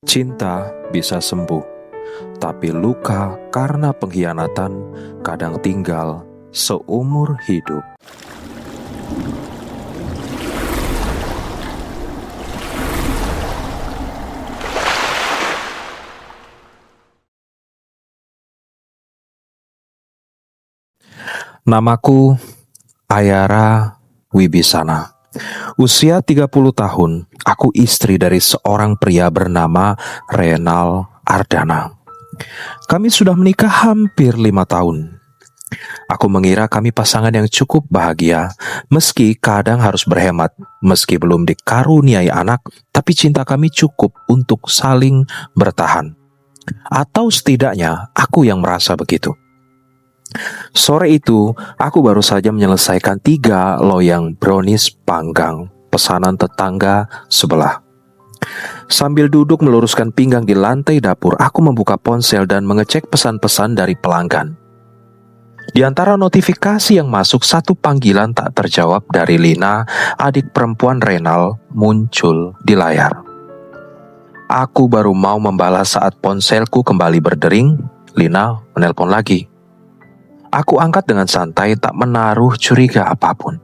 Cinta bisa sembuh, tapi luka karena pengkhianatan kadang tinggal seumur hidup. Namaku Ayara Wibisana. Usia 30 tahun, aku istri dari seorang pria bernama Renal Ardana. Kami sudah menikah hampir 5 tahun. Aku mengira kami pasangan yang cukup bahagia, meski kadang harus berhemat, meski belum dikaruniai anak, tapi cinta kami cukup untuk saling bertahan. Atau setidaknya, aku yang merasa begitu. Sore itu, aku baru saja menyelesaikan 3 loyang brownies panggang pesanan tetangga sebelah. Sambil duduk meluruskan pinggang di lantai dapur, aku membuka ponsel dan mengecek pesan-pesan dari pelanggan. Di antara notifikasi yang masuk, satu panggilan tak terjawab dari Lina, adik perempuan Renal, muncul di layar. Aku baru mau membalas saat ponselku kembali berdering. Lina menelpon lagi. Aku angkat dengan santai, tak menaruh curiga apapun.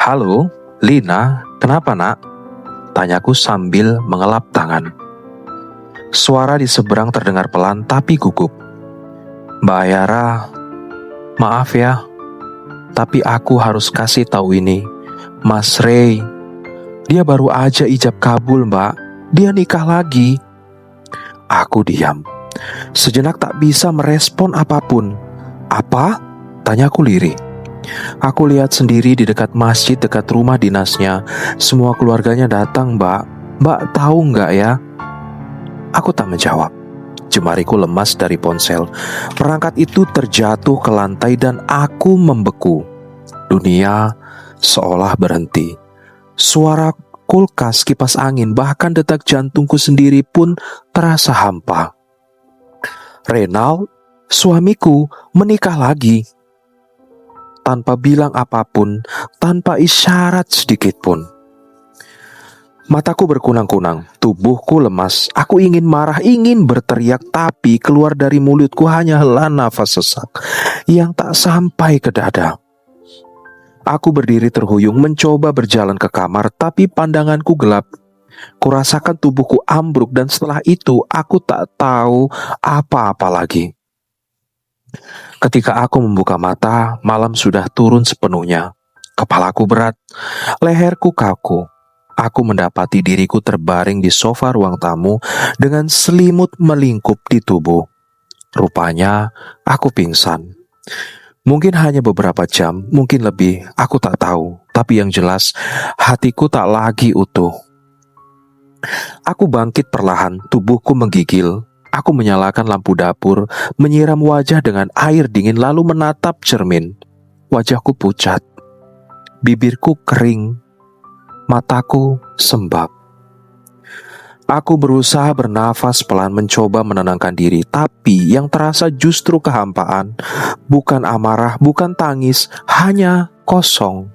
"Halo, Lina, kenapa nak?" tanyaku sambil mengelap tangan. Suara di seberang terdengar pelan tapi gugup. "Mbak Ayara, maaf ya, tapi aku harus kasih tahu ini. Mas Ray, dia baru aja ijab kabul, Mbak. Dia nikah lagi." Aku diam. Sejenak tak bisa merespon apapun. "Apa?" tanyaku lirih. "Aku lihat sendiri di dekat masjid dekat rumah dinasnya. Semua keluarganya datang, Mbak. Mbak tahu nggak ya?" Aku tak menjawab. Jemariku lemas dari ponsel. Perangkat itu terjatuh ke lantai dan aku membeku. Dunia seolah berhenti. Suara kulkas, kipas angin, bahkan detak jantungku sendiri pun terasa hampa. Renal, suamiku, menikah lagi. Tanpa bilang apapun, tanpa isyarat sedikit pun. Mataku berkunang-kunang, tubuhku lemas. Aku ingin marah, ingin berteriak, tapi keluar dari mulutku hanya helaan nafas sesak yang tak sampai ke dada. Aku berdiri terhuyung mencoba berjalan ke kamar, tapi pandanganku gelap. Kurasakan tubuhku ambruk dan setelah itu aku tak tahu apa-apa lagi. Ketika aku membuka mata, malam sudah turun sepenuhnya. Kepalaku berat, leherku kaku. Aku mendapati diriku terbaring di sofa ruang tamu dengan selimut melingkup di tubuh. Rupanya aku pingsan. Mungkin hanya beberapa jam, mungkin lebih, aku tak tahu. Tapi yang jelas, hatiku tak lagi utuh. Aku bangkit perlahan, tubuhku menggigil. Aku menyalakan lampu dapur, menyiram wajah dengan air dingin lalu menatap cermin. Wajahku pucat, bibirku kering, mataku sembab. Aku berusaha bernafas pelan mencoba menenangkan diri, tapi yang terasa justru kehampaan. Bukan amarah, bukan tangis, hanya kosong.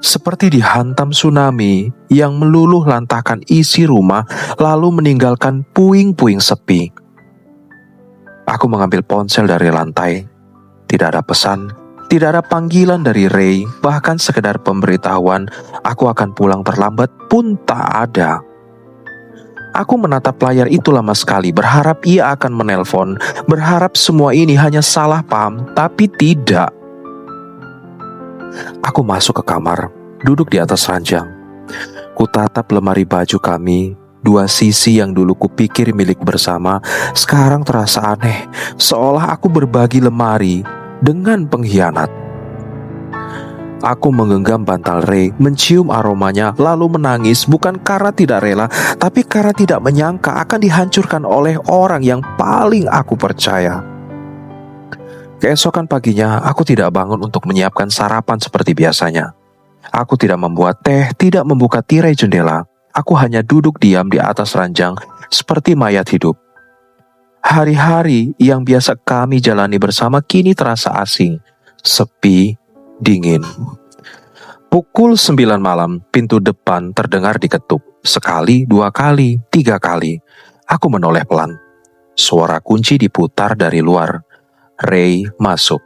Seperti dihantam tsunami yang meluluh lantahkan isi rumah lalu meninggalkan puing-puing sepi. Aku mengambil ponsel dari lantai. Tidak ada pesan, tidak ada panggilan dari Ray, bahkan sekedar pemberitahuan aku akan pulang terlambat pun tak ada. Aku menatap layar itu lama sekali, berharap ia akan menelpon, berharap semua ini hanya salah paham, tapi tidak. Aku masuk ke kamar, duduk di atas ranjang. Kutatap lemari baju kami, 2 sisi yang dulu kupikir milik bersama, sekarang terasa aneh, seolah aku berbagi lemari dengan pengkhianat. Aku menggenggam bantal Ray, mencium aromanya, lalu menangis bukan karena tidak rela, tapi karena tidak menyangka akan dihancurkan oleh orang yang paling aku percaya. Keesokan paginya, aku tidak bangun untuk menyiapkan sarapan seperti biasanya. Aku tidak membuat teh, tidak membuka tirai jendela. Aku hanya duduk diam di atas ranjang, seperti mayat hidup. Hari-hari yang biasa kami jalani bersama kini terasa asing, sepi, dingin. Pukul 9 malam, pintu depan terdengar diketuk. Sekali, 2 kali, 3 kali. Aku menoleh pelan. Suara kunci diputar dari luar. Ray masuk.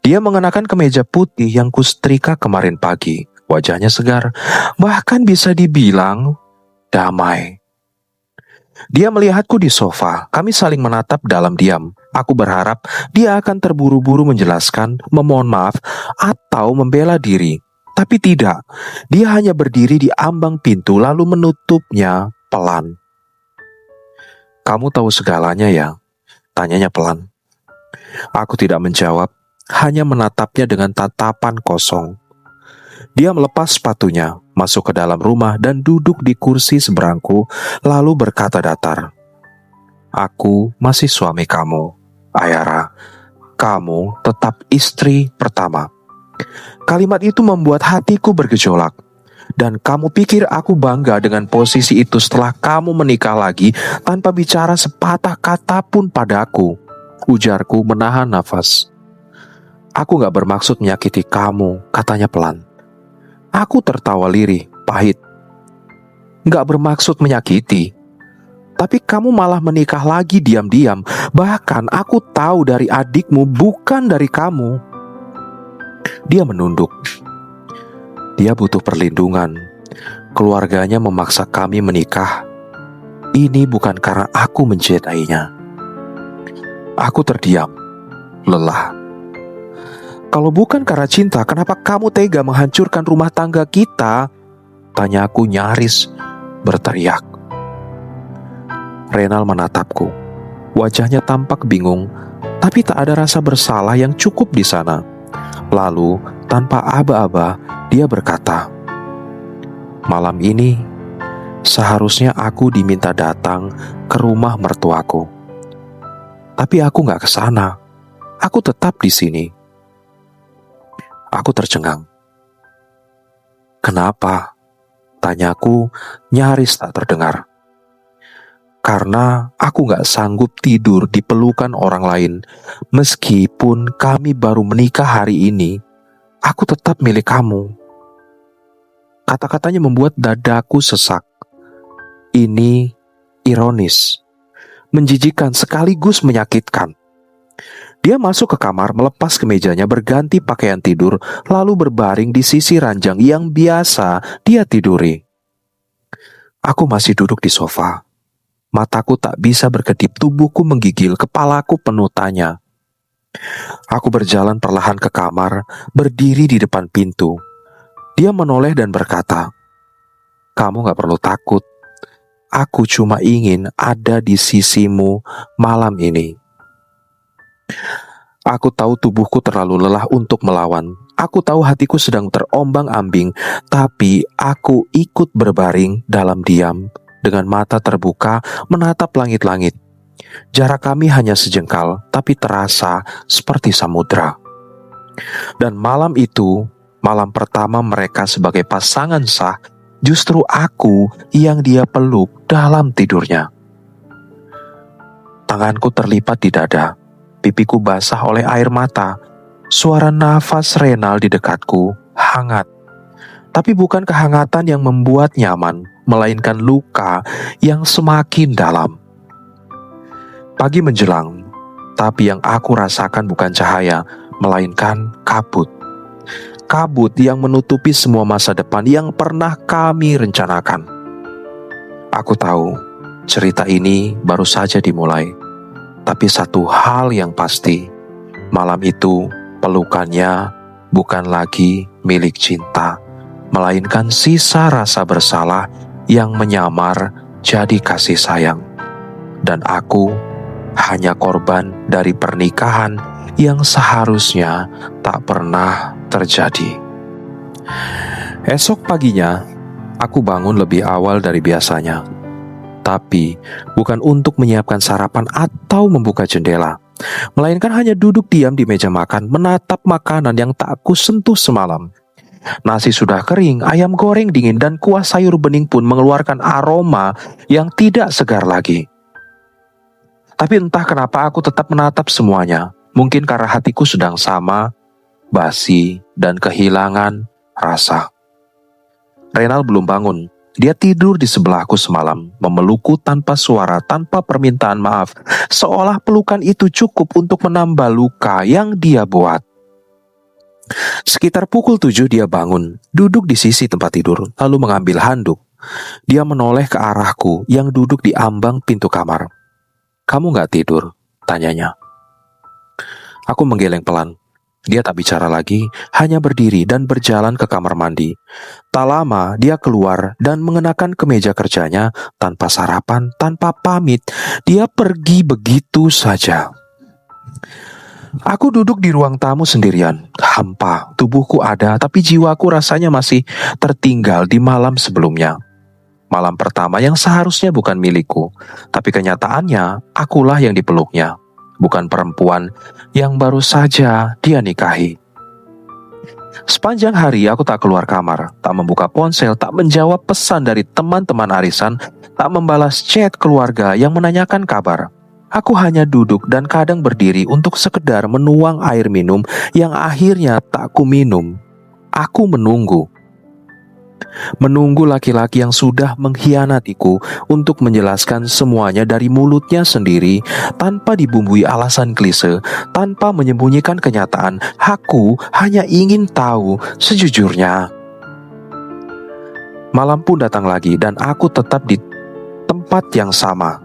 Dia mengenakan kemeja putih yang kusetrika kemarin pagi. Wajahnya segar, bahkan bisa dibilang damai. Dia melihatku di sofa. Kami saling menatap dalam diam. Aku berharap dia akan terburu-buru menjelaskan, memohon maaf, atau membela diri. Tapi tidak. Dia hanya berdiri di ambang pintu lalu menutupnya pelan. "Kamu tahu segalanya ya?" tanyanya pelan. Aku tidak menjawab, hanya menatapnya dengan tatapan kosong. Dia melepas sepatunya, masuk ke dalam rumah dan duduk di kursi seberangku, lalu berkata datar, "Aku masih suami kamu, Ayara. Kamu tetap istri pertama." Kalimat itu membuat hatiku bergejolak. "Dan kamu pikir aku bangga dengan posisi itu setelah kamu menikah lagi tanpa bicara sepatah kata pun padaku?" ujarku menahan nafas. "Aku gak bermaksud menyakiti kamu," katanya pelan. Aku tertawa lirih, pahit. "Gak bermaksud menyakiti. Tapi kamu malah menikah lagi diam-diam. Bahkan aku tahu dari adikmu, bukan dari kamu." Dia menunduk. Dia butuh perlindungan. Keluarganya memaksa kami menikah. Ini bukan karena aku mencintainya. Aku terdiam, lelah. "Kalau bukan karena cinta, kenapa kamu tega menghancurkan rumah tangga kita?" tanya aku nyaris berteriak. Renal menatapku. Wajahnya tampak bingung, tapi tak ada rasa bersalah yang cukup di sana. Lalu, tanpa aba-aba, dia berkata, "Malam ini, seharusnya aku diminta datang ke rumah mertuaku. Tapi aku gak ke sana. Aku tetap di sini." Aku tercengang. "Kenapa?" tanyaku nyaris tak terdengar. "Karena aku gak sanggup tidur di pelukan orang lain. Meskipun kami baru menikah hari ini, aku tetap milik kamu." Kata-katanya membuat dadaku sesak. Ini ironis, menjijikan sekaligus menyakitkan. Dia masuk ke kamar, melepas kemejanya, berganti pakaian tidur, lalu berbaring di sisi ranjang yang biasa dia tiduri. Aku masih duduk di sofa. Mataku tak bisa berkedip, tubuhku menggigil, kepalaku penuh tanya. Aku berjalan perlahan ke kamar, berdiri di depan pintu. Dia menoleh dan berkata, "Kamu gak perlu takut. Aku cuma ingin ada di sisimu malam ini." Aku tahu tubuhku terlalu lelah untuk melawan. Aku tahu hatiku sedang terombang-ambing, tapi aku ikut berbaring dalam diam, dengan mata terbuka menatap langit-langit. Jarak kami hanya sejengkal, tapi terasa seperti samudra. Dan malam itu, malam pertama mereka sebagai pasangan sah, justru aku yang dia peluk dalam tidurnya. Tanganku terlipat di dada. Pipiku basah oleh air mata. Suara nafas Renal di dekatku hangat. Tapi bukan kehangatan yang membuat nyaman, melainkan luka yang semakin dalam. Pagi menjelang, tapi yang aku rasakan bukan cahaya, melainkan kabut. Kabut yang menutupi semua masa depan yang pernah kami rencanakan. Aku tahu, cerita ini baru saja dimulai. Tapi satu hal yang pasti, malam itu pelukannya bukan lagi milik cinta, melainkan sisa rasa bersalah yang menyamar jadi kasih sayang. Dan aku hanya korban dari pernikahan yang seharusnya tak pernah terjadi. Esok paginya, aku bangun lebih awal dari biasanya. Tapi bukan untuk menyiapkan sarapan atau membuka jendela, melainkan hanya duduk diam di meja makan, menatap makanan yang tak aku sentuh semalam. Nasi sudah kering, ayam goreng dingin, dan kuah sayur bening pun mengeluarkan aroma yang tidak segar lagi. Tapi entah kenapa aku tetap menatap semuanya. Mungkin karena hatiku sedang sama, basi dan kehilangan rasa. Renal belum bangun. Dia tidur di sebelahku semalam, memelukku tanpa suara, tanpa permintaan maaf, seolah pelukan itu cukup untuk menambah luka yang dia buat. Sekitar pukul 7 dia bangun, duduk di sisi tempat tidur, lalu mengambil handuk. Dia menoleh ke arahku yang duduk di ambang pintu kamar. "Kamu gak tidur?" tanyanya. Aku menggeleng pelan. Dia tak bicara lagi, hanya berdiri dan berjalan ke kamar mandi. Tak lama dia keluar dan mengenakan kemeja kerjanya tanpa sarapan, tanpa pamit. Dia pergi begitu saja. Aku duduk di ruang tamu sendirian, hampa. Tubuhku ada, tapi jiwaku rasanya masih tertinggal di malam sebelumnya. Malam pertama yang seharusnya bukan milikku, tapi kenyataannya akulah yang dipeluknya. Bukan perempuan yang baru saja dia nikahi. Sepanjang hari aku tak keluar kamar, tak membuka ponsel, tak menjawab pesan dari teman-teman arisan, tak membalas chat keluarga yang menanyakan kabar. Aku hanya duduk dan kadang berdiri untuk sekedar menuang air minum yang akhirnya tak ku minum. Aku menunggu. Menunggu laki-laki yang sudah mengkhianatiku untuk menjelaskan semuanya dari mulutnya sendiri, tanpa dibumbui alasan klise, tanpa menyembunyikan kenyataan. Aku hanya ingin tahu sejujurnya. Malam pun datang lagi dan aku tetap di tempat yang sama.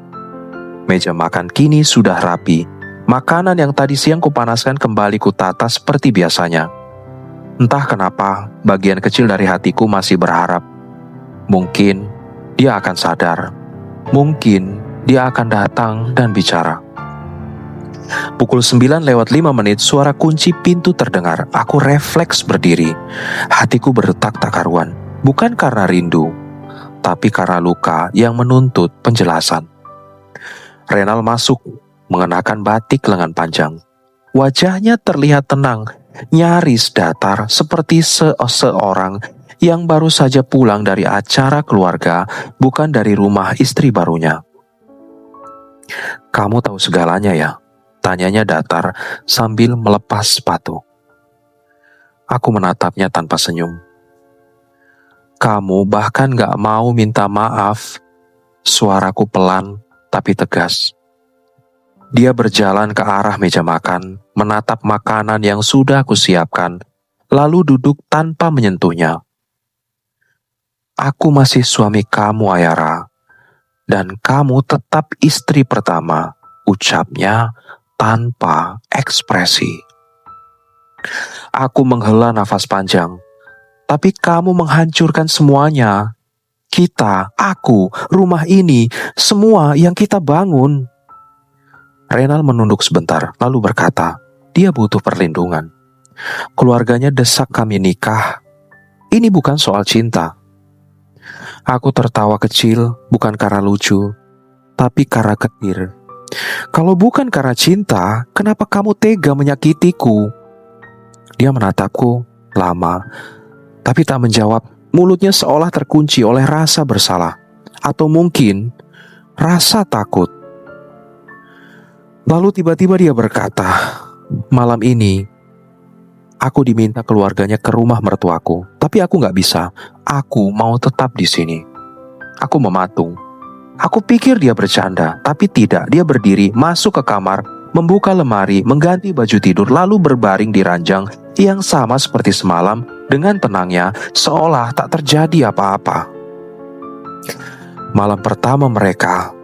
Meja makan kini sudah rapi. Makanan yang tadi siang kupanaskan kembali kutata seperti biasanya. Entah kenapa, bagian kecil dari hatiku masih berharap. Mungkin dia akan sadar. Mungkin dia akan datang dan bicara. Pukul 9:05 suara kunci pintu terdengar. Aku refleks berdiri. Hatiku berdetak tak karuan. Bukan karena rindu, tapi karena luka yang menuntut penjelasan. Renal masuk, mengenakan batik lengan panjang. Wajahnya terlihat tenang, nyaris datar, seperti seorang yang baru saja pulang dari acara keluarga, bukan dari rumah istri barunya. "Kamu tahu segalanya ya?" tanyanya datar sambil melepas sepatu. Aku menatapnya tanpa senyum. "Kamu bahkan gak mau minta maaf." Suaraku pelan tapi tegas. Dia berjalan ke arah meja makan, menatap makanan yang sudah kusiapkan, lalu duduk tanpa menyentuhnya. "Aku masih suami kamu, Ayara, dan kamu tetap istri pertama," ucapnya tanpa ekspresi. Aku menghela nafas panjang. "Tapi kamu menghancurkan semuanya. Kita, aku, rumah ini, semua yang kita bangun." Renal menunduk sebentar, lalu berkata, dia butuh perlindungan. Keluarganya desak kami nikah. Ini bukan soal cinta. Aku tertawa kecil, bukan karena lucu, tapi karena ketir. "Kalau bukan karena cinta, kenapa kamu tega menyakitiku?" Dia menatapku lama, tapi tak menjawab. Mulutnya seolah terkunci oleh rasa bersalah, atau mungkin rasa takut. Lalu tiba-tiba dia berkata, "Malam ini aku diminta keluarganya ke rumah mertuaku, tapi aku gak bisa. Aku mau tetap di sini." Aku mematung. Aku pikir dia bercanda, tapi tidak. Dia berdiri, masuk ke kamar, membuka lemari, mengganti baju tidur, lalu berbaring di ranjang yang sama seperti semalam, dengan tenangnya, seolah tak terjadi apa-apa. Malam pertama mereka,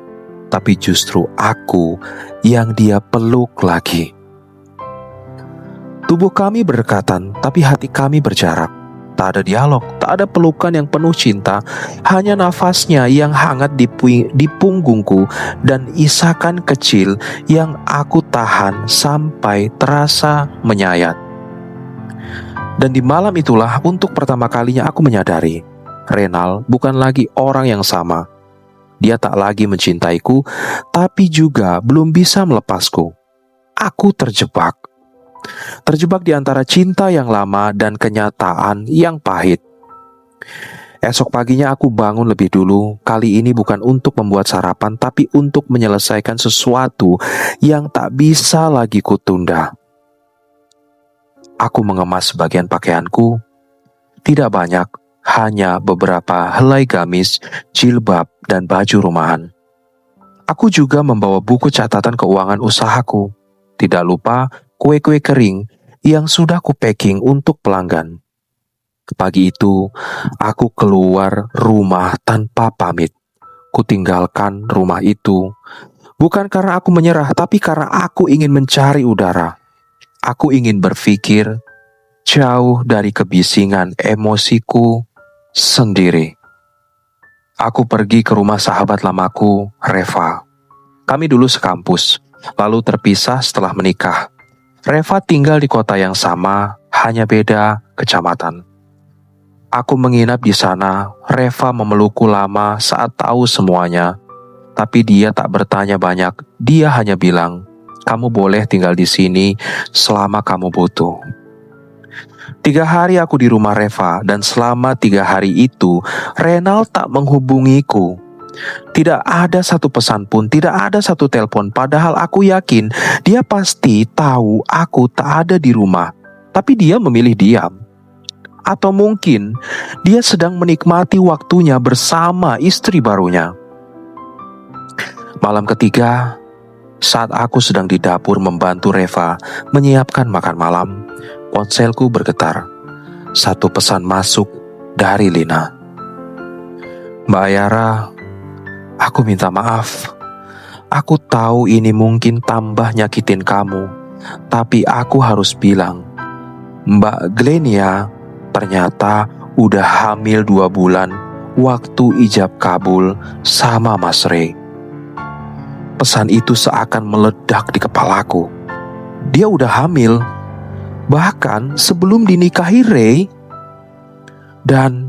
tapi justru aku yang dia peluk lagi. Tubuh kami berdekatan, tapi hati kami berjarak. Tak ada dialog, tak ada pelukan yang penuh cinta, hanya nafasnya yang hangat di punggungku dan isakan kecil yang aku tahan sampai terasa menyayat. Dan di malam itulah untuk pertama kalinya aku menyadari, Renal bukan lagi orang yang sama. Dia tak lagi mencintaiku, tapi juga belum bisa melepasku. Aku terjebak. Terjebak di antara cinta yang lama dan kenyataan yang pahit. Esok paginya aku bangun lebih dulu, kali ini bukan untuk membuat sarapan, tapi untuk menyelesaikan sesuatu yang tak bisa lagi kutunda. Aku mengemas sebagian pakaianku, Tidak banyak, hanya beberapa helai gamis, jilbab, dan baju rumahan. Aku juga membawa buku catatan keuangan usahaku. Tidak lupa kue-kue kering yang sudah ku packing untuk pelanggan. Pagi itu, aku keluar rumah tanpa pamit. Kutinggalkan rumah itu, bukan karena aku menyerah, tapi karena aku ingin mencari udara. Aku ingin berpikir jauh dari kebisingan emosiku sendiri. Aku pergi ke rumah sahabat lamaku, Reva. Kami dulu sekampus, lalu terpisah setelah menikah. Reva tinggal di kota yang sama, hanya beda kecamatan. Aku menginap di sana. Reva memelukku lama saat tahu semuanya. Tapi dia tak bertanya banyak. Dia hanya bilang, "Kamu boleh tinggal di sini selama kamu butuh." 3 hari aku di rumah Reva, dan selama 3 hari itu, Renal tak menghubungiku. Tidak ada satu pesan pun, tidak ada satu telepon, padahal aku yakin dia pasti tahu aku tak ada di rumah. Tapi dia memilih diam. Atau mungkin dia sedang menikmati waktunya bersama istri barunya. Malam ketiga, saat aku sedang di dapur membantu Reva menyiapkan makan malam, ponselku bergetar. Satu pesan masuk dari Lina. "Mbak Ayara, aku minta maaf. Aku tahu ini mungkin tambah nyakitin kamu, tapi aku harus bilang, Mbak Glenia ternyata udah hamil 2 bulan waktu ijab kabul sama Mas Ray." Pesan itu seakan meledak di kepalaku. Dia udah hamil, bahkan sebelum dinikahi Ray. Dan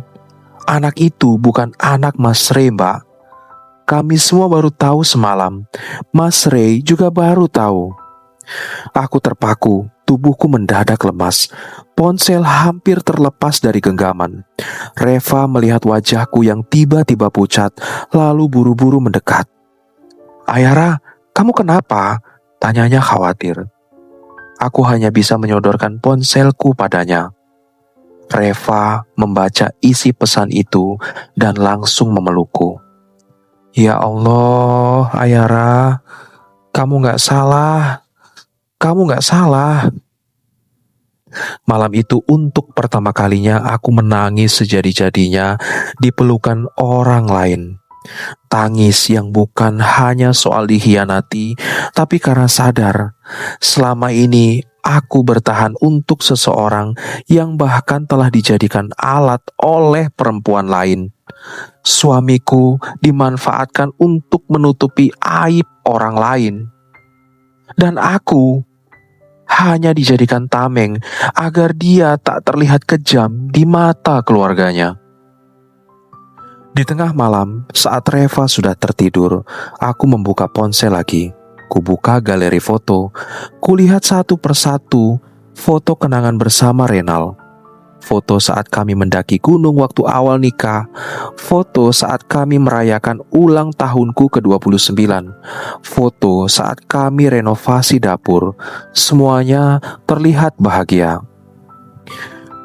anak itu bukan anak Mas Ray, Mbak. Kami semua baru tahu semalam. Mas Ray juga baru tahu. Aku terpaku, tubuhku mendadak lemas. Ponsel hampir terlepas dari genggaman. Reva melihat wajahku yang tiba-tiba pucat, lalu buru-buru mendekat. "Ayara, kamu kenapa?" tanyanya khawatir. Aku hanya bisa menyodorkan ponselku padanya. Reva membaca isi pesan itu dan langsung memelukku. "Ya Allah, Ayara, kamu gak salah. Kamu gak salah." Malam itu untuk pertama kalinya aku menangis sejadi-jadinya di pelukan orang lain. Tangis yang bukan hanya soal dikhianati, tapi karena sadar selama ini aku bertahan untuk seseorang yang bahkan telah dijadikan alat oleh perempuan lain. Suamiku dimanfaatkan untuk menutupi aib orang lain, dan aku hanya dijadikan tameng agar dia tak terlihat kejam di mata keluarganya. Di tengah malam, saat Reva sudah tertidur, aku membuka ponsel lagi. Kubuka galeri foto. Kulihat satu persatu foto kenangan bersama Renal. Foto saat kami mendaki gunung waktu awal nikah. Foto saat kami merayakan ulang tahunku ke-29. Foto saat kami renovasi dapur. Semuanya terlihat bahagia.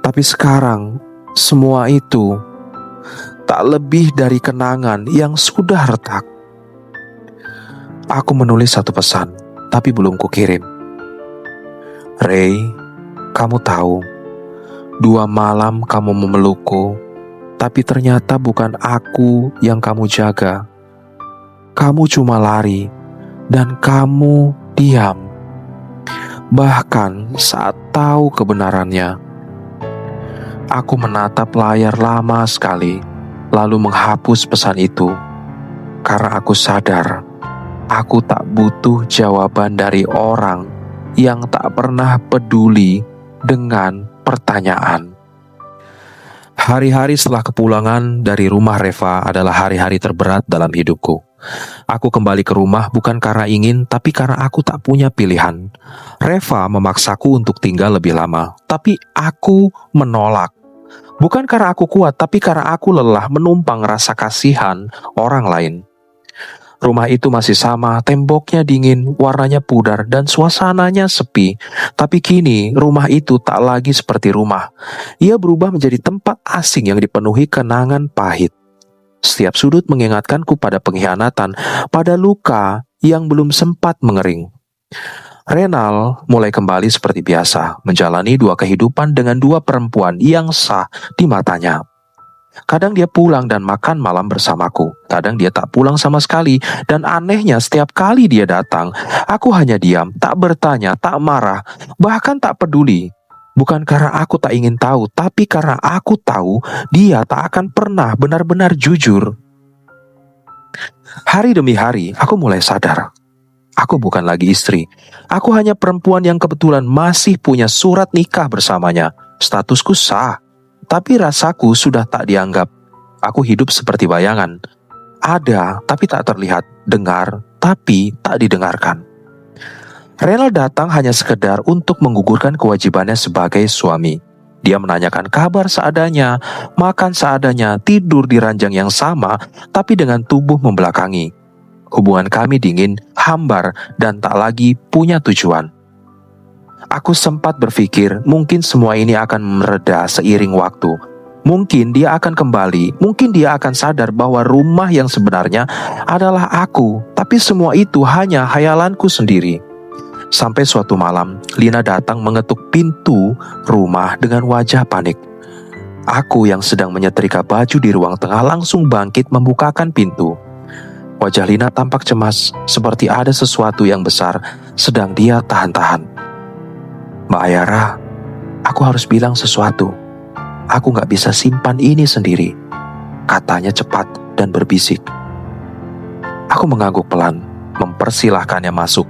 Tapi sekarang, semua itu tak lebih dari kenangan yang sudah retak. Aku menulis satu pesan, tapi belum kukirim. "Ray, kamu tahu, 2 malam kamu memelukku, tapi ternyata bukan aku yang kamu jaga. Kamu cuma lari, dan kamu diam. Bahkan saat tahu kebenarannya." Aku menatap layar lama sekali, lalu menghapus pesan itu. Karena aku sadar, aku tak butuh jawaban dari orang yang tak pernah peduli dengan pertanyaan. Hari-hari setelah kepulangan dari rumah Reva adalah hari-hari terberat dalam hidupku. Aku kembali ke rumah bukan karena ingin, tapi karena aku tak punya pilihan. Reva memaksaku untuk tinggal lebih lama, tapi aku menolak. Bukan karena aku kuat, tapi karena aku lelah menumpang rasa kasihan orang lain. Rumah itu masih sama, temboknya dingin, warnanya pudar, dan suasananya sepi. Tapi kini, rumah itu tak lagi seperti rumah. Ia berubah menjadi tempat asing yang dipenuhi kenangan pahit. Setiap sudut mengingatkanku pada pengkhianatan, pada luka yang belum sempat mengering. Renal mulai kembali seperti biasa, menjalani dua kehidupan dengan dua perempuan yang sah di matanya. Kadang dia pulang dan makan malam bersamaku, kadang dia tak pulang sama sekali, dan anehnya setiap kali dia datang, aku hanya diam, tak bertanya, tak marah, bahkan tak peduli. Bukan karena aku tak ingin tahu, tapi karena aku tahu dia tak akan pernah benar-benar jujur. Hari demi hari, aku mulai sadar. Aku bukan lagi istri. Aku hanya perempuan yang kebetulan masih punya surat nikah bersamanya. Statusku sah, tapi rasaku sudah tak dianggap. Aku hidup seperti bayangan. Ada, tapi tak terlihat. Dengar, tapi tak didengarkan. Renal datang hanya sekedar untuk menggugurkan kewajibannya sebagai suami. Dia menanyakan kabar seadanya, makan seadanya, tidur di ranjang yang sama, tapi dengan tubuh membelakangi. Hubungan kami dingin, hambar, dan tak lagi punya tujuan. Aku sempat berpikir mungkin semua ini akan mereda seiring waktu. Mungkin dia akan kembali, mungkin dia akan sadar bahwa rumah yang sebenarnya adalah aku, tapi semua itu hanya hayalanku sendiri. Sampai suatu malam, Lina datang mengetuk pintu rumah dengan wajah panik. Aku yang sedang menyetrika baju di ruang tengah langsung bangkit membukakan pintu. Wajah Lina tampak cemas, seperti ada sesuatu yang besar sedang dia tahan-tahan. "Mbak Ayara, aku harus bilang sesuatu. Aku gak bisa simpan ini sendiri," katanya cepat dan berbisik. Aku mengangguk pelan, mempersilahkannya masuk.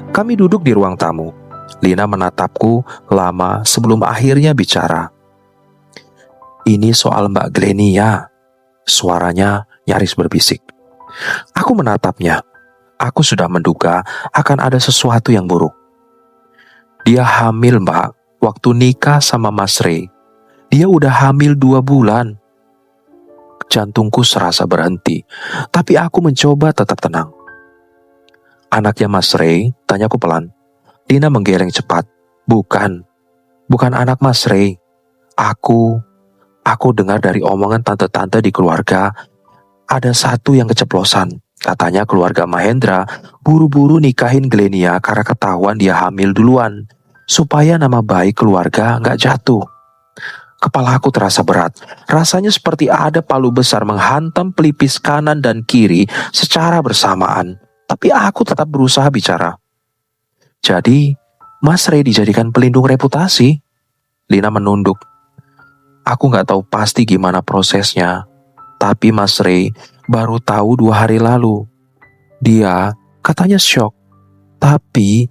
Kami duduk di ruang tamu. Lina menatapku lama sebelum akhirnya bicara. "Ini soal Mbak Glenia," suaranya nyaris berbisik. Aku menatapnya. Aku sudah menduga akan ada sesuatu yang buruk. "Dia hamil, Mbak, waktu nikah sama Mas Rey. Dia udah hamil 2 bulan. Jantungku serasa berhenti, tapi aku mencoba tetap tenang. "Anaknya Mas Rey?" tanyaku pelan. Lina menggeleng cepat. Bukan anak Mas Rey. Aku dengar dari omongan tante-tante di keluarga, ada satu yang keceplosan. Katanya keluarga Mahendra buru-buru nikahin Glenia karena ketahuan dia hamil duluan, supaya nama baik keluarga gak jatuh." Kepala aku terasa berat. Rasanya seperti ada palu besar menghantam pelipis kanan dan kiri secara bersamaan. Tapi aku tetap berusaha bicara. "Jadi, Mas Rey dijadikan pelindung reputasi?" Lina menunduk. "Aku gak tahu pasti gimana prosesnya. Tapi Mas Rey baru tahu 2 hari lalu. Dia katanya syok. Tapi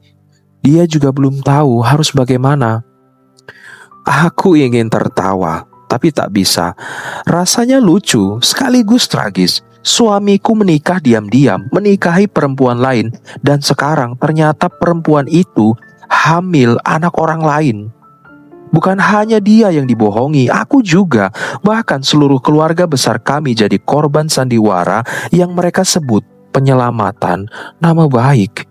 dia juga belum tahu harus bagaimana." Aku ingin tertawa, tapi tak bisa. Rasanya lucu sekaligus tragis. Suamiku menikah diam-diam, menikahi perempuan lain, dan sekarang ternyata perempuan itu hamil anak orang lain. Bukan hanya dia yang dibohongi, aku juga. Bahkan seluruh keluarga besar kami jadi korban sandiwara yang mereka sebut penyelamatan nama baik.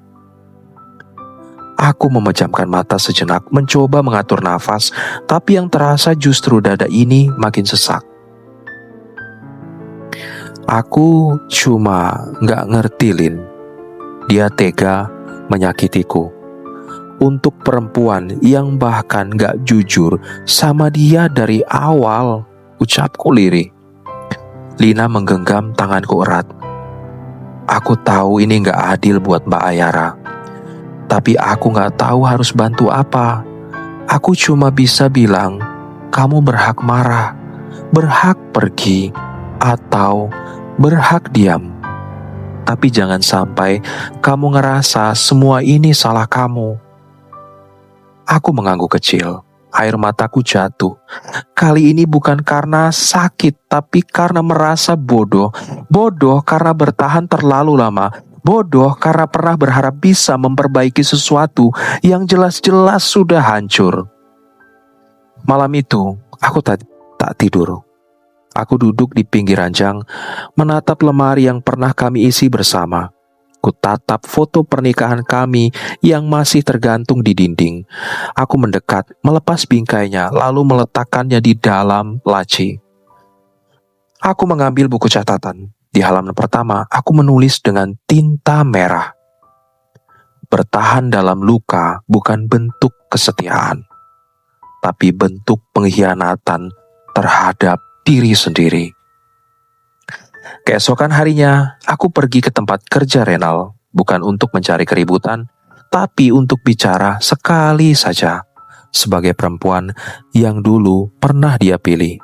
Aku memejamkan mata sejenak, mencoba mengatur nafas, tapi yang terasa justru dada ini makin sesak. Aku cuma gak ngerti, Lin. Dia tega menyakitiku. Untuk perempuan yang bahkan gak jujur sama dia dari awal, ucapku lirih. Lina menggenggam tanganku erat. Aku tahu ini gak adil buat Mbak Ayara. Tapi aku gak tahu harus bantu apa. Aku cuma bisa bilang, kamu berhak marah, berhak pergi, atau berhak diam. Tapi jangan sampai kamu ngerasa semua ini salah kamu. Aku mengangguk kecil. Air mataku jatuh. Kali ini bukan karena sakit, tapi karena merasa bodoh. Bodoh karena bertahan terlalu lama. Bodoh karena pernah berharap bisa memperbaiki sesuatu yang jelas-jelas sudah hancur. Malam itu, aku tak tidur. Aku duduk di pinggir ranjang, menatap lemari yang pernah kami isi bersama. Kutatap foto pernikahan kami yang masih tergantung di dinding. Aku mendekat, melepas bingkainya, lalu meletakkannya di dalam laci. Aku mengambil buku catatan. Di halaman pertama, aku menulis dengan tinta merah. Bertahan dalam luka bukan bentuk kesetiaan, tapi bentuk pengkhianatan terhadap diri sendiri. Keesokan harinya, aku pergi ke tempat kerja Renal, bukan untuk mencari keributan, tapi untuk bicara sekali saja, sebagai perempuan yang dulu pernah dia pilih.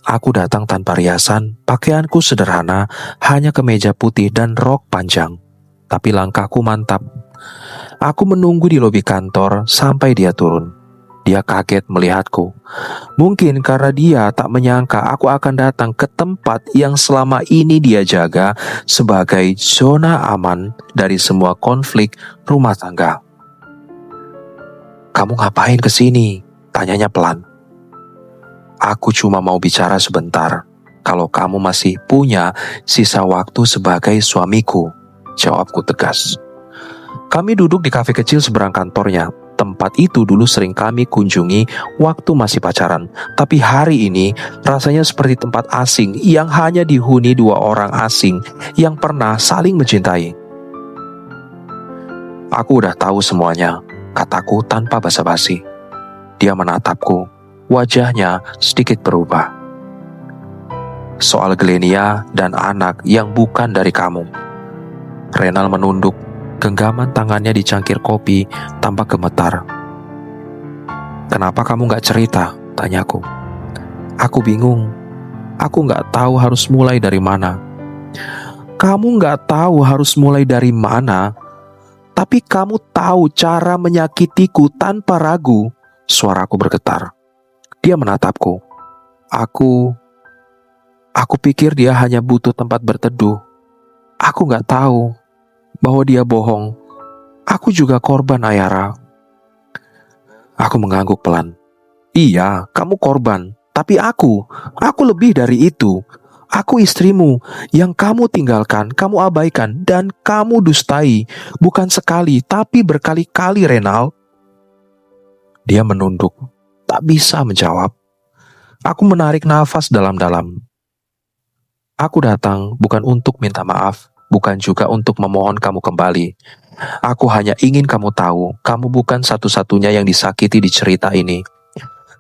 Aku datang tanpa riasan, pakaianku sederhana, hanya kemeja putih dan rok panjang. Tapi langkahku mantap. Aku menunggu di lobi kantor sampai dia turun. Dia kaget melihatku. Mungkin karena dia tak menyangka aku akan datang ke tempat yang selama ini dia jaga sebagai zona aman dari semua konflik rumah tangga. "Kamu ngapain kesini?" tanyanya pelan. "Aku cuma mau bicara sebentar. Kalau kamu masih punya sisa waktu sebagai suamiku," jawabku tegas. Kami duduk di kafe kecil seberang kantornya. Tempat itu dulu sering kami kunjungi waktu masih pacaran. Tapi hari ini rasanya seperti tempat asing yang hanya dihuni dua orang asing yang pernah saling mencintai. "Aku udah tahu semuanya," kataku tanpa basa-basi. Dia menatapku, wajahnya sedikit berubah. "Soal Glennia dan anak yang bukan dari kamu." Renal menunduk, genggaman tangannya di cangkir kopi tampak gemetar. "Kenapa kamu gak cerita?" tanyaku. "Aku bingung. Aku gak tahu harus mulai dari mana." "Kamu gak tahu harus mulai dari mana? Tapi kamu tahu cara menyakitiku tanpa ragu." Suaraku bergetar. Dia menatapku. Aku pikir dia hanya butuh tempat berteduh. Aku gak tahu bahwa dia bohong. Aku juga korban, Ayara." Aku mengangguk pelan. "Iya, kamu korban. Tapi aku lebih dari itu. Aku istrimu yang kamu tinggalkan, kamu abaikan, dan kamu dustai. Bukan sekali, tapi berkali-kali, Renal." Dia menunduk, tak bisa menjawab. Aku menarik nafas dalam-dalam. Aku datang bukan untuk minta maaf, bukan juga untuk memohon kamu kembali. Aku hanya ingin kamu tahu, kamu bukan satu-satunya yang disakiti di cerita ini.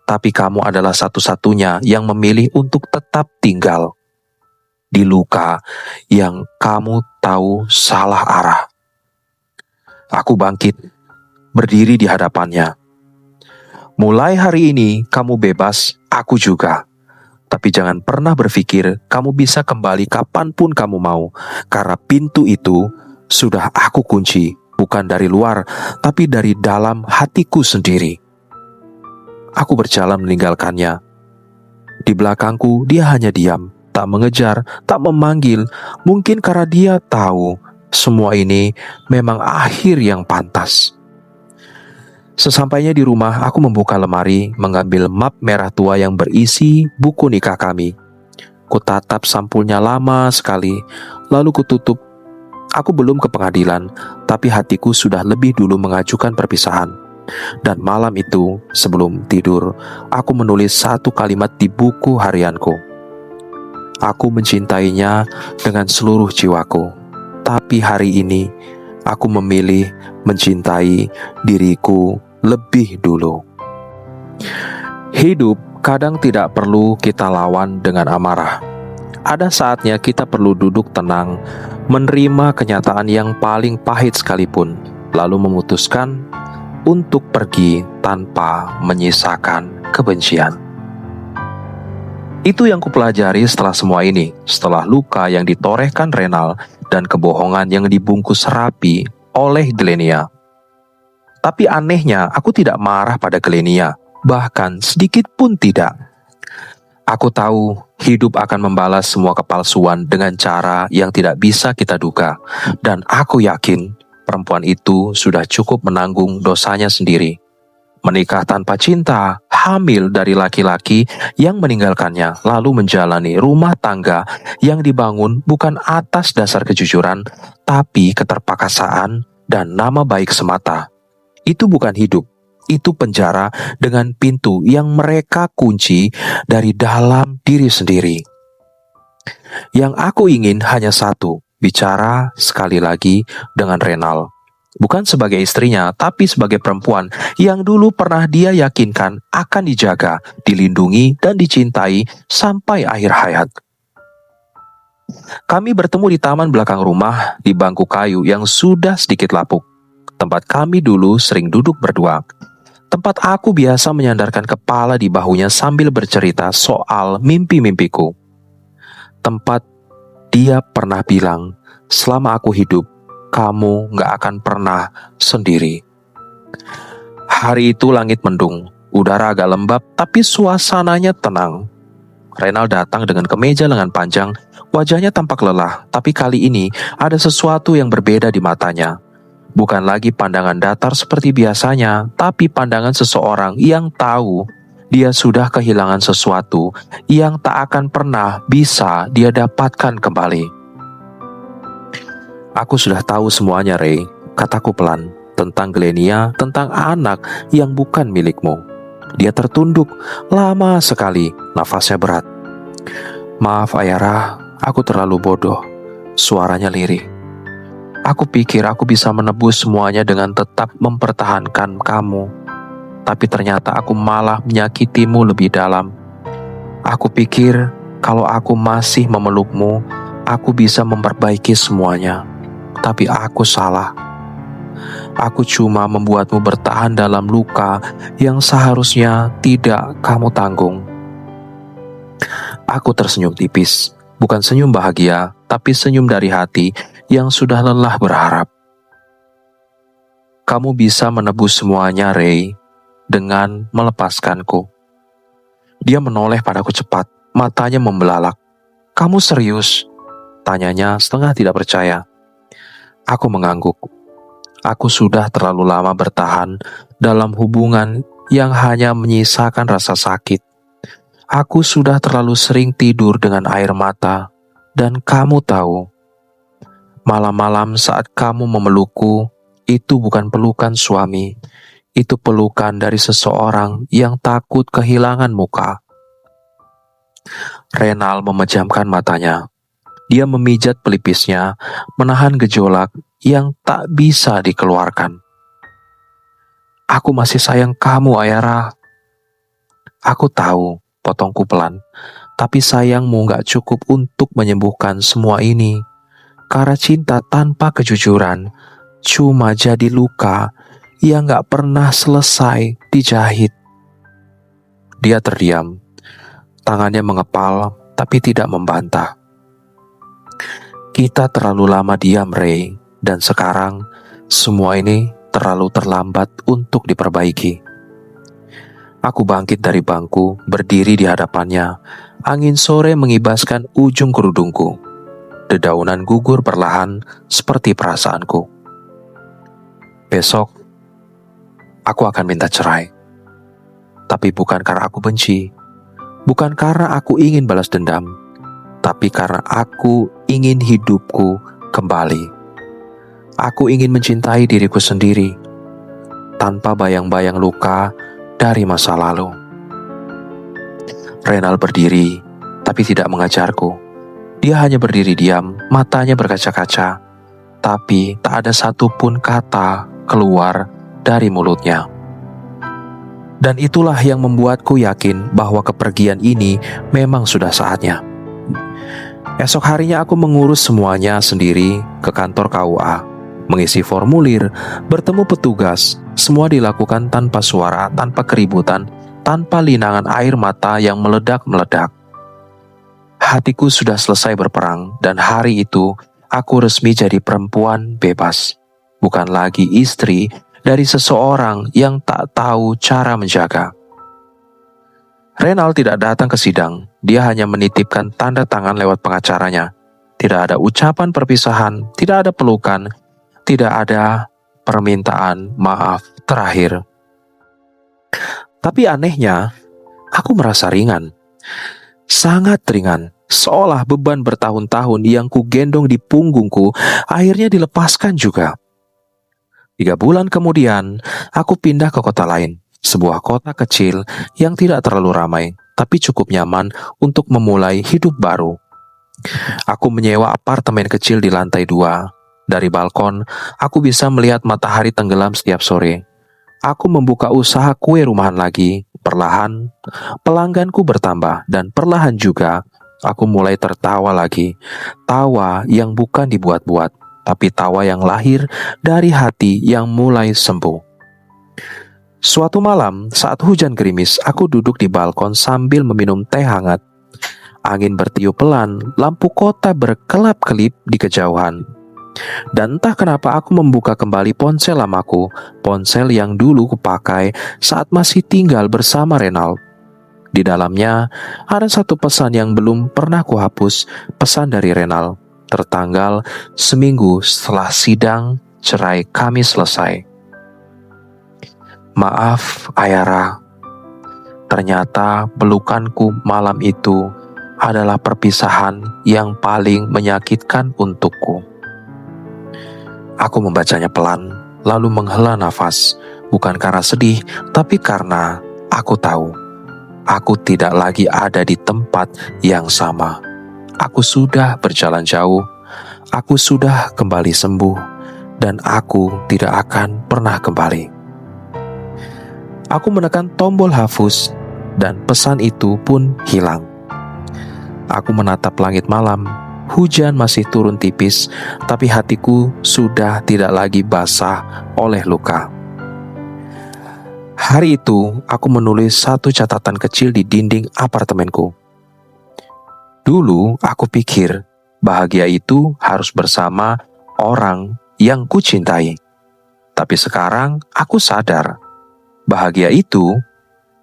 Tapi kamu adalah satu-satunya yang memilih untuk tetap tinggal di luka yang kamu tahu salah arah. Aku bangkit, berdiri di hadapannya. "Mulai hari ini kamu bebas, aku juga. Tapi jangan pernah berpikir kamu bisa kembali kapanpun kamu mau, karena pintu itu sudah aku kunci, bukan dari luar, tapi dari dalam hatiku sendiri." Aku berjalan meninggalkannya. Di belakangku dia hanya diam, tak mengejar, tak memanggil, mungkin karena dia tahu semua ini memang akhir yang pantas. Sesampainya di rumah, aku membuka lemari, mengambil map merah tua yang berisi buku nikah kami. Kutatap sampulnya lama sekali, lalu kututup. Aku belum ke pengadilan, tapi hatiku sudah lebih dulu mengajukan perpisahan. Dan malam itu, sebelum tidur, aku menulis satu kalimat di buku harianku. Aku mencintainya dengan seluruh jiwaku, tapi hari ini aku memilih mencintai diriku lebih dulu. Hidup kadang tidak perlu kita lawan dengan amarah. Ada saatnya kita perlu duduk tenang, menerima kenyataan yang paling pahit sekalipun, lalu memutuskan untuk pergi tanpa menyisakan kebencian. Itu yang kupelajari setelah semua ini, setelah luka yang ditorehkan Renal dan kebohongan yang dibungkus rapi oleh Glennia. Tapi anehnya, aku tidak marah pada Glennia, bahkan sedikit pun tidak. Aku tahu hidup akan membalas semua kepalsuan dengan cara yang tidak bisa kita duga, dan aku yakin perempuan itu sudah cukup menanggung dosanya sendiri. menikah tanpa cinta, hamil dari laki-laki yang meninggalkannya, lalu menjalani rumah tangga yang dibangun bukan atas dasar kejujuran, tapi keterpaksaan dan nama baik semata. Itu bukan hidup, itu penjara dengan pintu yang mereka kunci dari dalam diri sendiri. Yang aku ingin hanya satu, bicara sekali lagi dengan Renal. Bukan sebagai istrinya, tapi sebagai perempuan yang dulu pernah dia yakinkan akan dijaga, dilindungi, dan dicintai sampai akhir hayat. Kami bertemu di taman belakang rumah, di bangku kayu yang sudah sedikit lapuk. Tempat kami dulu sering duduk berdua. Tempat aku biasa menyandarkan kepala di bahunya sambil bercerita soal mimpi-mimpiku. Tempat dia pernah bilang, selama aku hidup, kamu gak akan pernah sendiri. Hari itu langit mendung, udara agak lembab, tapi suasananya tenang. Renal datang dengan kemeja lengan panjang, wajahnya tampak lelah, tapi kali ini ada sesuatu yang berbeda di matanya. Bukan lagi pandangan datar seperti biasanya, tapi pandangan seseorang yang tahu dia sudah kehilangan sesuatu yang tak akan pernah bisa dia dapatkan kembali. Aku sudah tahu semuanya, Ray, kataku pelan, tentang Glennia, tentang anak yang bukan milikmu. Dia tertunduk, lama sekali, nafasnya berat. Maaf Ayara, aku terlalu bodoh, suaranya lirih. Aku pikir aku bisa menebus semuanya dengan tetap mempertahankan kamu. Tapi ternyata aku malah menyakitimu lebih dalam. Aku pikir kalau aku masih memelukmu, aku bisa memperbaiki semuanya. Tapi aku salah. Aku cuma membuatmu bertahan dalam luka yang seharusnya tidak kamu tanggung. Aku tersenyum tipis, bukan senyum bahagia, tapi senyum dari hati yang sudah lelah berharap. Kamu bisa menebus semuanya, Ray, dengan melepaskanku. Dia menoleh padaku cepat, matanya membelalak. Kamu serius? Tanyanya setengah tidak percaya. Aku mengangguk. Aku sudah terlalu lama bertahan dalam hubungan yang hanya menyisakan rasa sakit. Aku sudah terlalu sering tidur dengan air mata. Dan kamu tahu, malam-malam saat kamu memelukku, itu bukan pelukan suami. Itu pelukan dari seseorang yang takut kehilangan muka. Renal memejamkan matanya. Dia memijat pelipisnya, menahan gejolak yang tak bisa dikeluarkan. Aku masih sayang kamu, Ayara. Aku tahu, potongku pelan, tapi sayangmu gak cukup untuk menyembuhkan semua ini. Karena cinta tanpa kejujuran cuma jadi luka yang gak pernah selesai dijahit. Dia terdiam, tangannya mengepal tapi tidak membantah. Kita terlalu lama diam, Ray, dan sekarang semua ini terlalu terlambat untuk diperbaiki. Aku bangkit dari bangku, berdiri di hadapannya. Angin sore mengibaskan ujung kerudungku. Dedaunan gugur perlahan seperti perasaanku. Besok, aku akan minta cerai. Tapi bukan karena aku benci. Bukan karena aku ingin balas dendam. Tapi karena aku ingin hidupku kembali. Aku ingin mencintai diriku sendiri, tanpa bayang-bayang luka dari masa lalu. Renal berdiri, tapi tidak mengajarku. Dia hanya berdiri diam, matanya berkaca-kaca, tapi tak ada satupun kata keluar dari mulutnya. Dan itulah yang membuatku yakin bahwa kepergian ini memang sudah saatnya. Esok harinya aku mengurus semuanya sendiri ke kantor KUA, mengisi formulir, bertemu petugas, semua dilakukan tanpa suara, tanpa keributan, tanpa linangan air mata yang meledak-meledak. Hatiku sudah selesai berperang, dan hari itu aku resmi jadi perempuan bebas, bukan lagi istri dari seseorang yang tak tahu cara menjaga. Renal tidak datang ke sidang, dia hanya menitipkan tanda tangan lewat pengacaranya. Tidak ada ucapan perpisahan, tidak ada pelukan, tidak ada permintaan maaf terakhir. Tapi anehnya, aku merasa ringan, sangat ringan, seolah beban bertahun-tahun yang kugendong di punggungku akhirnya dilepaskan juga. 3 bulan kemudian, aku pindah ke kota lain, sebuah kota kecil yang tidak terlalu ramai, tapi cukup nyaman untuk memulai hidup baru. Aku menyewa apartemen kecil di lantai 2. Dari balkon, aku bisa melihat matahari tenggelam setiap sore. Aku membuka usaha kue rumahan lagi. Perlahan, pelangganku bertambah dan perlahan juga aku mulai tertawa lagi. Tawa yang bukan dibuat-buat, tapi tawa yang lahir dari hati yang mulai sembuh. Suatu malam, saat hujan gerimis, aku duduk di balkon sambil meminum teh hangat. Angin bertiup pelan, lampu kota berkelap-kelip di kejauhan. Dan entah kenapa aku membuka kembali ponsel lamaku, ponsel yang dulu kupakai saat masih tinggal bersama Renald. Di dalamnya ada satu pesan yang belum pernah kuhapus, pesan dari Renald, tertanggal seminggu setelah sidang cerai kami selesai. Maaf, Ayara. Ternyata pelukanku malam itu adalah perpisahan yang paling menyakitkan untukku. Aku membacanya pelan, lalu menghela nafas, bukan karena sedih, tapi karena aku tahu, aku tidak lagi ada di tempat yang sama. Aku sudah berjalan jauh, aku sudah kembali sembuh, dan aku tidak akan pernah kembali. Aku menekan tombol hapus, dan pesan itu pun hilang. Aku menatap langit malam. Hujan masih turun tipis, tapi hatiku sudah tidak lagi basah oleh luka. Hari itu, aku menulis satu catatan kecil di dinding apartemenku. Dulu, aku pikir bahagia itu harus bersama orang yang kucintai. Tapi sekarang, aku sadar bahagia itu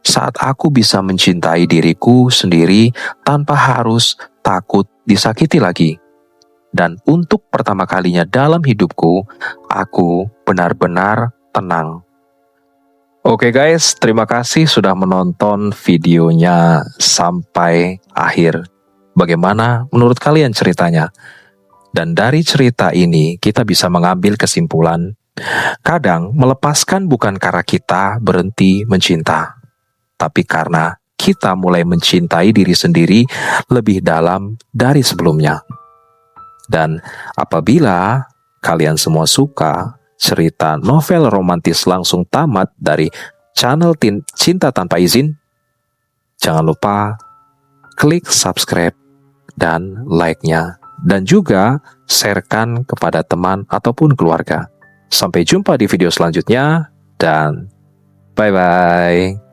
saat aku bisa mencintai diriku sendiri tanpa harus takut disakiti lagi. Dan untuk pertama kalinya dalam hidupku, aku benar-benar tenang. Oke guys, terima kasih sudah menonton videonya sampai akhir. Bagaimana menurut kalian ceritanya? Dan dari cerita ini kita bisa mengambil kesimpulan, kadang melepaskan bukan karena kita berhenti mencinta, tapi karena kita mulai mencintai diri sendiri lebih dalam dari sebelumnya. Dan apabila kalian semua suka cerita novel romantis langsung tamat dari channel Cinta Tanpa Izin, jangan lupa klik subscribe dan like-nya. Dan juga sharekan kepada teman ataupun keluarga. Sampai jumpa di video selanjutnya dan bye-bye.